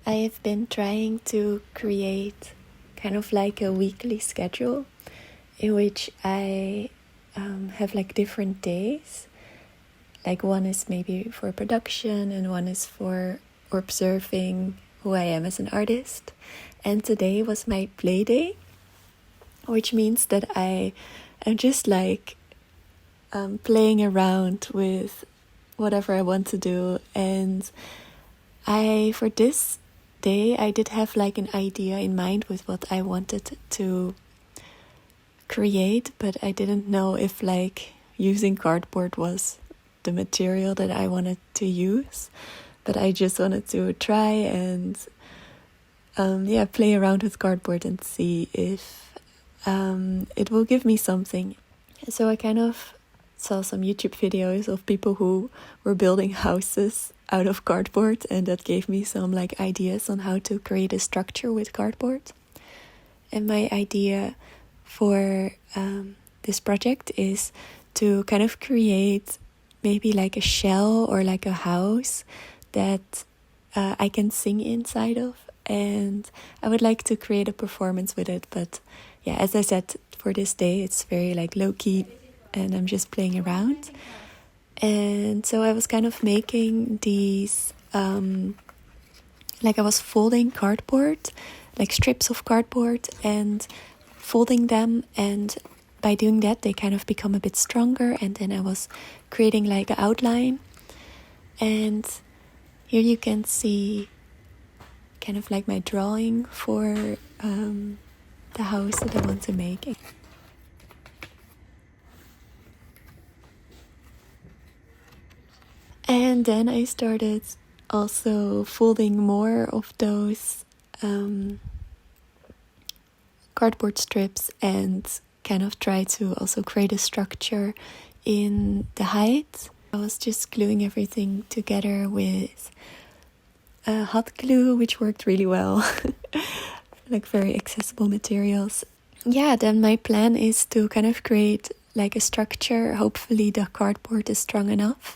I've been trying to create kind of like a weekly schedule in which I have like different days. Like one is maybe for production and one is for observing who I am as an artist. And today was my play day, which means that I am just like playing around with whatever I want to do. And for this day, I did have like an idea in mind with what I wanted to create, but I didn't know if like using cardboard was the material that I wanted to use. But I just wanted to try and play around with cardboard and see if it will give me something. So I kind of saw some YouTube videos of people who were building houses out of cardboard, and that gave me some like ideas on how to create a structure with cardboard. And my idea for this project is to kind of create maybe like a shell or like a house that I can sing inside of, and I would like to create a performance with it. But yeah, as I said, for this day it's very like low-key and I'm just playing around. And so I was kind of making these like I was folding cardboard, like strips of cardboard, and folding them, and by doing that they kind of become a bit stronger. And then I was creating like an outline, and here you can see kind of like my drawing for the house that I want to make. And then I started also folding more of those cardboard strips and kind of try to also create a structure in the height. I was just gluing everything together with hot glue, which worked really well. Like very accessible materials. Yeah, then my plan is to kind of create like a structure. Hopefully the cardboard is strong enough.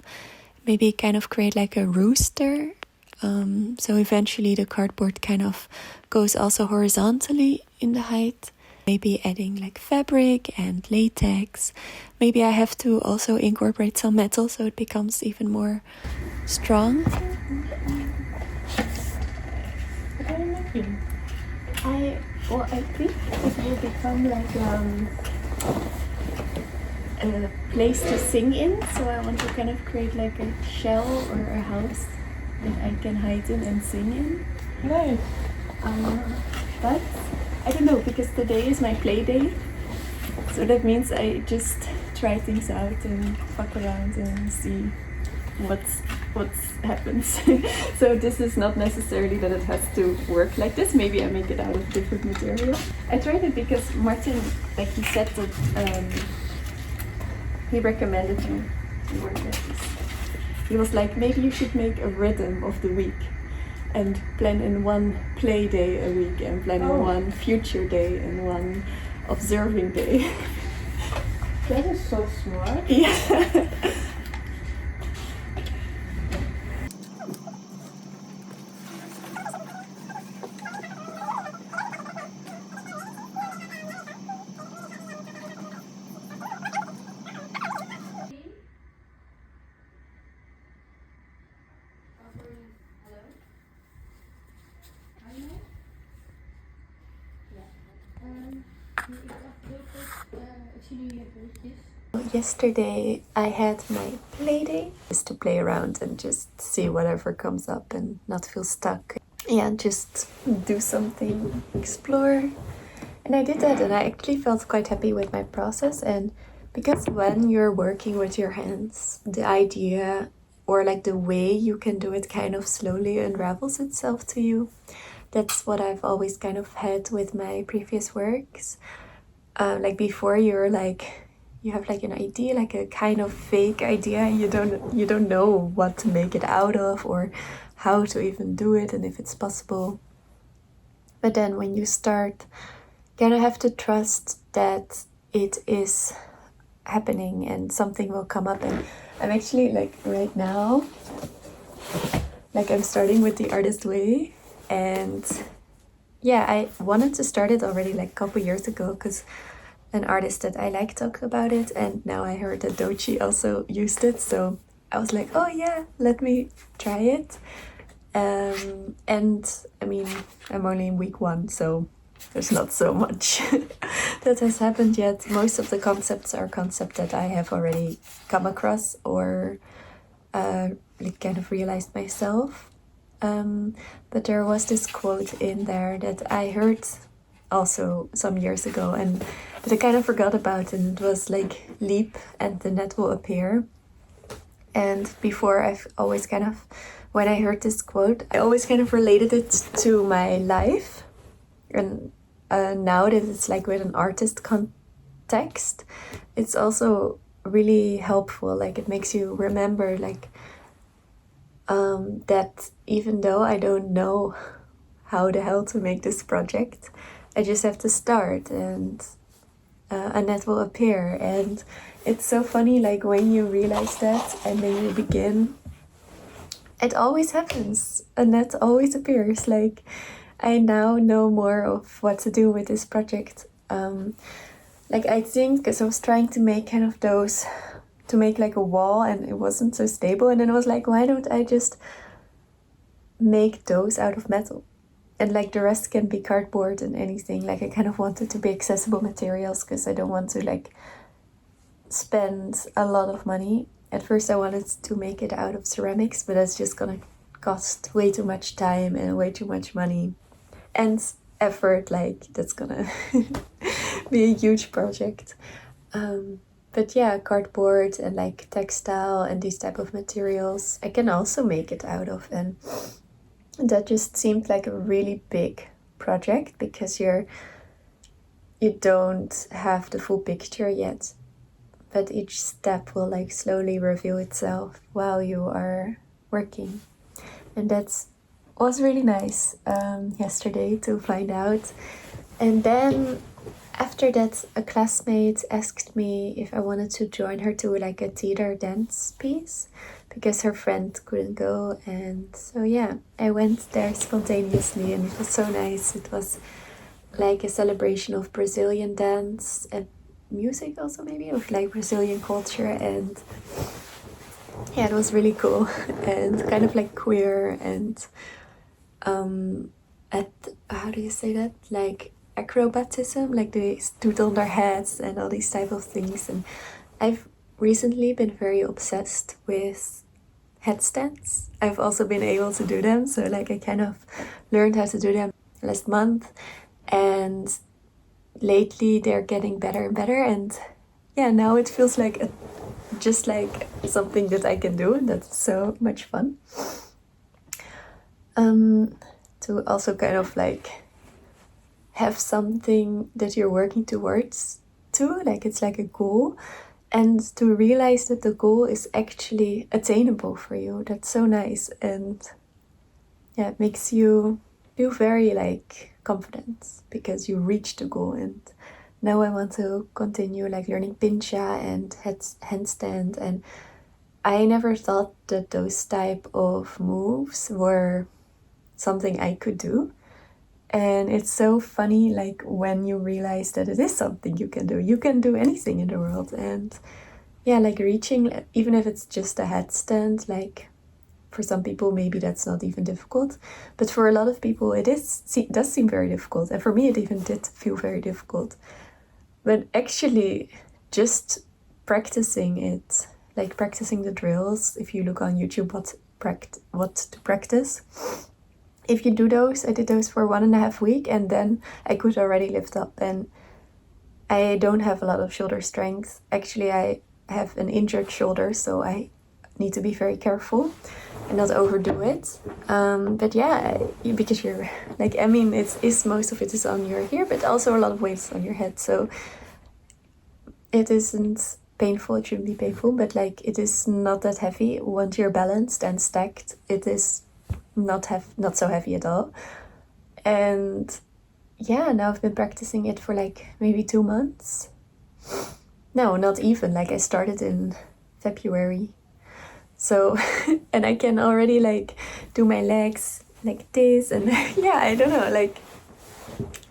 Maybe kind of create like a rooster. So eventually the cardboard kind of goes also horizontally in the height. Maybe adding like fabric and latex. Maybe I have to also incorporate some metal so it becomes even more strong. I think it will become like a place to sing in. So I want to kind of create like a shell or a house that I can hide in and sing in. Nice. But I don't know, because today is my play day. So that means I just try things out and fuck around and see what happens. So this is not necessarily that it has to work like this. Maybe I make it out of different material. I tried it because Martin, like he said that he recommended you work like this. He was like, maybe you should make a rhythm of the week and plan in one play day a week and plan in one future day and one observing day. That is so smart. Yeah. Yesterday I had my play day, just to play around and just see whatever comes up and not feel stuck. Yeah, just do something, explore. And I did that, and I actually felt quite happy with my process. And because when you're working with your hands, the idea or like the way you can do it kind of slowly unravels itself to you. That's what I've always kind of had with my previous works. Like before, you have like an idea, like a kind of fake idea, and you don't know what to make it out of or how to even do it and if it's possible. But then when you start, you kind of have to trust that it is happening and something will come up. And I'm actually like right now, like I'm starting with the artist way, And yeah, I wanted to start it already like a couple years ago because an artist that I like talked about it, and now I heard that Dochi also used it, so I was like, oh yeah, let me try it. And I mean, I'm only in week 1, so there's not so much that has happened yet. Most of the concepts are concepts that I have already come across or like kind of realized myself. But there was this quote in there that I heard also some years ago, and but I kind of forgot about, and it was like leap and the net will appear. And before, I've always kind of, when I heard this quote, I always kind of related it to my life. And now that it's like with an artist context, it's also really helpful. Like it makes you remember like that even though I don't know how the hell to make this project, I just have to start, and a net will appear. And it's so funny, like when you realize that and then you begin, it always happens. A net always appears. Like I now know more of what to do with this project. Like I think because I was trying to make kind of those, to make like a wall, and it wasn't so stable, and then I was like, why don't I just make those out of metal, and like the rest can be cardboard and anything. Like I kind of wanted to be accessible materials because I don't want to like spend a lot of money. At first I wanted to make it out of ceramics, but that's just gonna cost way too much time and way too much money and effort. Like that's gonna be a huge project. But yeah, cardboard and like textile and these type of materials I can also make it out of, and that just seemed like a really big project because you don't have the full picture yet, but each step will like slowly reveal itself while you are working. And that was really nice yesterday to find out. And then after that, a classmate asked me if I wanted to join her to like a theater dance piece because her friend couldn't go. And so yeah, I went there spontaneously, and it was so nice. It was like a celebration of Brazilian dance and music also, maybe, of like Brazilian culture. And yeah, it was really cool and kind of like queer and at, how do you say that, like acrobatism, like they stood on their heads and all these type of things. And I've recently been very obsessed with headstands. I've also been able to do them, so like I kind of learned how to do them last month, and lately they're getting better and better. And yeah, now it feels like just like something that I can do, and that's so much fun. To also kind of like have something that you're working towards to, like it's like a goal, and to realize that the goal is actually attainable for you. That's so nice. And yeah, it makes you feel very like confident because you reached the goal. And now I want to continue like learning pincha and handstand, and I never thought that those type of moves were something I could do. And it's so funny, like when you realize that it is something you can do anything in the world. And yeah, like reaching, even if it's just a headstand, like for some people maybe that's not even difficult, but for a lot of people it does seem very difficult. And for me it even did feel very difficult. But actually just practicing it, like practicing the drills, if you look on YouTube what to practice, if you do those, I did those for 1.5 weeks, and then I could already lift up. And I don't have a lot of shoulder strength. Actually, I have an injured shoulder, so I need to be very careful and not overdo it. But yeah, because you're like, I mean, it's most of it is on your hair, but also a lot of weight is on your head. So it isn't painful. It shouldn't be painful, but like it is not that heavy. Once you're balanced and stacked, it is not so heavy at all. And yeah, now I've been practicing it for like maybe 2 months. No, not even. Like I started in February. So, and I can already like do my legs like this, and yeah, I don't know, like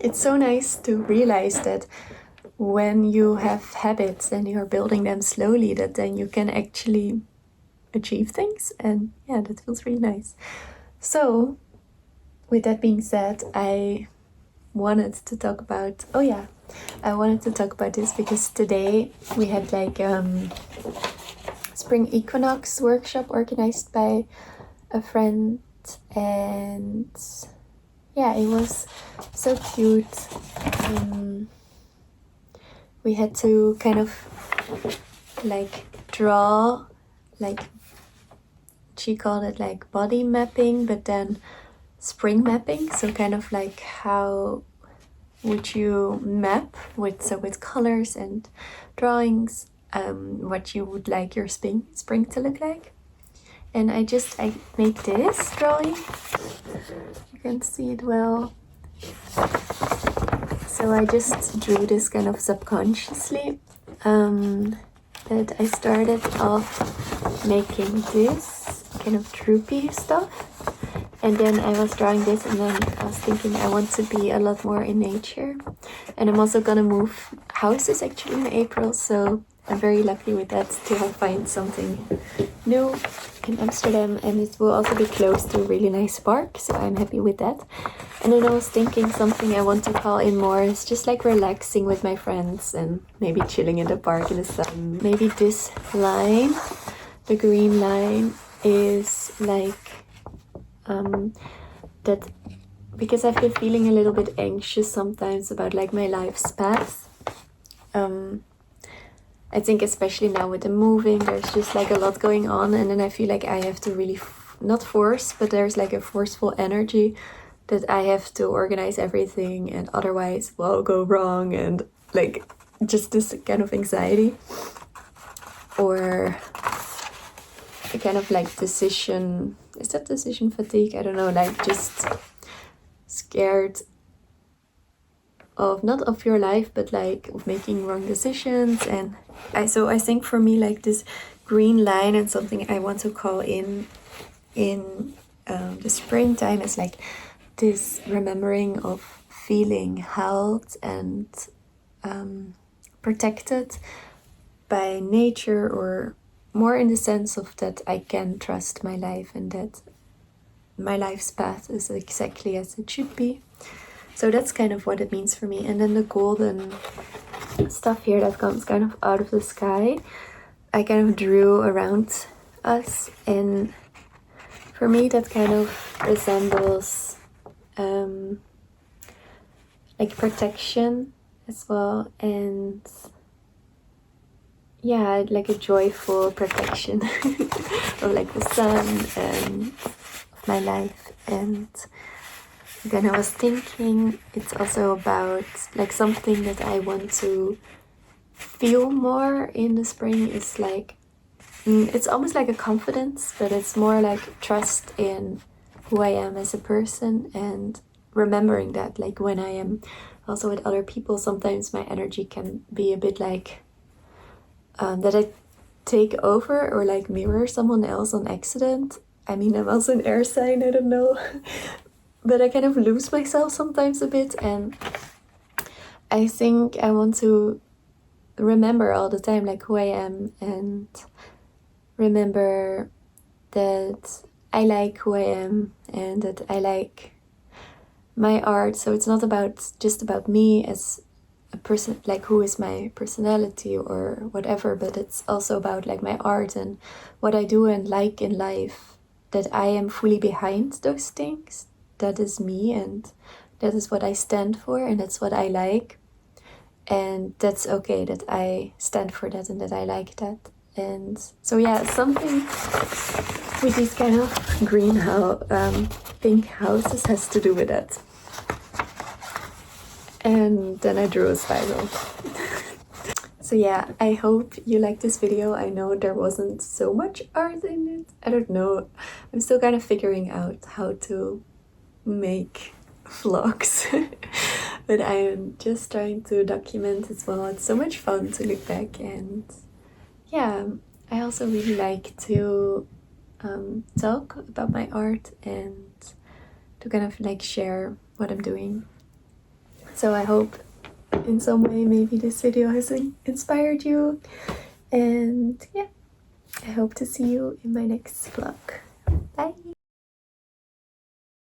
it's so nice to realize that when you have habits and you're building them slowly, that then you can actually achieve things, and yeah, that feels really nice. So with that being said, I wanted to talk about this because today we had like spring equinox workshop organized by a friend, and yeah, it was so cute. We had to kind of like draw, like she called it like body mapping, but then spring mapping. So kind of like how would you map with colors and drawings, what you would like your spring to look like. And I made this drawing. You can see it well. So I just drew this kind of subconsciously. But I started off making this kind of droopy stuff. And then I was drawing this, and then I was thinking I want to be a lot more in nature. And I'm also gonna move houses actually in April, so I'm very lucky with that to find something new in Amsterdam, and it will also be close to a really nice park, so I'm happy with that. And then I was thinking something I want to call in more is just like relaxing with my friends and maybe chilling in the park in the sun. Maybe this line, the green line, is like that, because I've been feeling a little bit anxious sometimes about like my life's path. I think especially now with the moving, there's just like a lot going on, and then I feel like I have to really not force, but there's like a forceful energy that I have to organize everything, and otherwise will go wrong, and like just this kind of anxiety or a kind of like decision fatigue? I don't know, like just scared of not of your life, but like of making wrong decisions. And I think for me, like this green line and something I want to call in the springtime is like this remembering of feeling held and protected by nature, or more in the sense of that I can trust my life and that my life's path is exactly as it should be. So that's kind of what it means for me. And then the golden stuff here that comes kind of out of the sky, I kind of drew around us, and for me that kind of resembles like protection as well, and yeah, like a joyful protection of like the sun and of my life. And then I was thinking it's also about like something that I want to feel more in the spring is like, it's almost like a confidence, but it's more like trust in who I am as a person, and remembering that like when I am also with other people, sometimes my energy can be a bit like that I take over or like mirror someone else on accident. I mean, I'm also an air sign, I don't know. But I kind of lose myself sometimes a bit, and I think I want to remember all the time like who I am, and remember that I like who I am and that I like my art. So it's not just about me as a person, like who is my personality or whatever, but it's also about like my art and what I do and like in life, that I am fully behind those things. That is me, and that is what I stand for, and that's what I like, and that's okay that I stand for that and that I like that. And so yeah, something with these kind of pink houses has to do with that. And then I drew a spiral. So yeah, I hope you liked this video. I know there wasn't so much art in it. I don't know, I'm still kind of figuring out how to make vlogs. But I'm just trying to document as well. It's so much fun to look back, and yeah, I also really like to talk about my art and to kind of like share what I'm doing. So I hope in some way maybe this video has inspired you, and yeah, I hope to see you in my next vlog.